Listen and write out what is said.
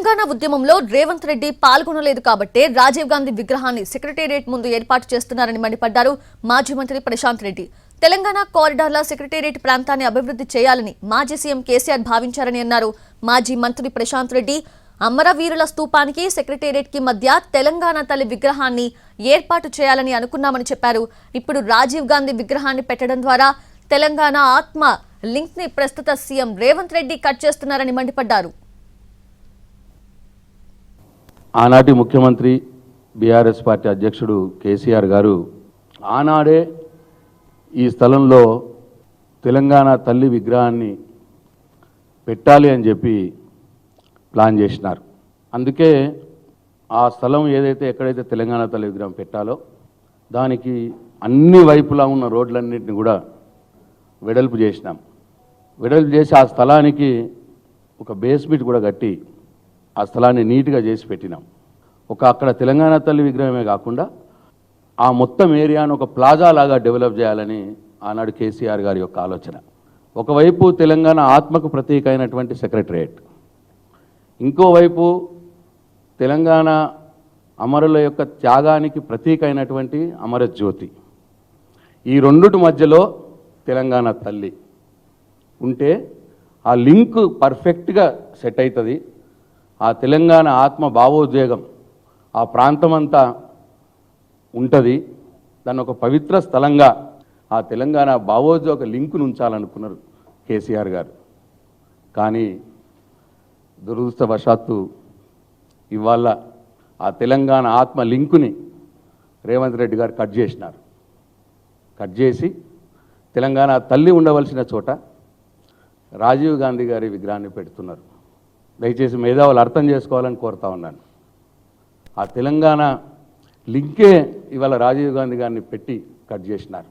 తెలంగాణ ఉద్యమంలో రేవంత్ రెడ్డి పాల్గొనలేదు కాబట్టే రాజీవ్ గాంధీ విగ్రహాన్ని సెక్రటేరియట్ ముందు ఏర్పాటు చేస్తున్నారని మండిపడ్డారు మాజీ మంత్రి ప్రశాంత్ రెడ్డి. తెలంగాణ కారిడార్ల సెక్రటేరియట్ ప్రాంతాన్ని అభివృద్ధి చేయాలని మాజీ సీఎం కేసీఆర్ భావించారని అన్నారు. మాజీ మంత్రి ప్రశాంత్ రెడ్డి అమరవీరుల స్తూపానికి సెక్రటేరియట్ కి మధ్య తెలంగాణ తల్లి విగ్రహాన్ని ఏర్పాటు చేయాలని అనుకున్నామని చెప్పారు. ఇప్పుడు రాజీవ్ గాంధీ విగ్రహాన్ని పెట్టడం ద్వారా తెలంగాణ ఆత్మ లింక్ ని ప్రస్తుత సీఎం రేవంత్ రెడ్డి కట్ చేస్తున్నారని మండిపడ్డారు. ఆనాటి ముఖ్యమంత్రి బీఆర్ఎస్ పార్టీ అధ్యక్షుడు కేసీఆర్ గారు ఆనాడే ఈ స్థలంలో తెలంగాణ తల్లి విగ్రహాన్ని పెట్టాలి అని చెప్పి ప్లాన్ చేసినారు. అందుకే ఆ స్థలం ఏదైతే ఎక్కడైతే తెలంగాణ తల్లి విగ్రహం పెట్టాలో దానికి అన్ని వైపులా ఉన్న రోడ్లన్నింటినీ కూడా వెడల్పు చేసినాం. వెడల్పు చేసి ఆ స్థలానికి ఒక బేస్మెంట్ కూడా కట్టి ఆ స్థలాన్ని నీట్గా చేసి పెట్టినాం. అక్కడ తెలంగాణ తల్లి విగ్రహమే కాకుండా ఆ మొత్తం ఏరియాను ఒక ప్లాజా లాగా డెవలప్ చేయాలని ఆనాడు కేసీఆర్ గారి యొక్క ఆలోచన. ఒకవైపు తెలంగాణ ఆత్మకు ప్రతీక అయినటువంటి సెక్రటరేట్, ఇంకోవైపు తెలంగాణ అమరుల యొక్క త్యాగానికి ప్రతీక అయినటువంటి అమరజ్యోతి. ఈ రెండుటి మధ్యలో తెలంగాణ తల్లి ఉంటే ఆ లింక్ పర్ఫెక్ట్గా సెట్ అవుతుంది. ఆ తెలంగాణ ఆత్మ భావోద్వేగం ఆ ప్రాంతమంతా ఉంటుంది. దాన్ని ఒక పవిత్ర స్థలంగా ఆ తెలంగాణ భావోద్వేగ లింకును ఉంచాలనుకున్నారు కేసీఆర్ గారు. కానీ దురదృష్టవశాత్తు ఇవాళ ఆ తెలంగాణ ఆత్మ లింకుని రేవంత్ రెడ్డి గారు కట్ చేసినారు. కట్ చేసి తెలంగాణ తల్లి ఉండవలసిన చోట రాజీవ్ గాంధీ గారి విగ్రహాన్ని పెడుతున్నారు. దయచేసి మేధావులు అర్థం చేసుకోవాలని కోరుతా ఉన్నాను. ఆ తెలంగాణ లింకే ఇవాళ రాజీవ్ గాంధీ గారిని పెట్టి కట్ చేసినారు.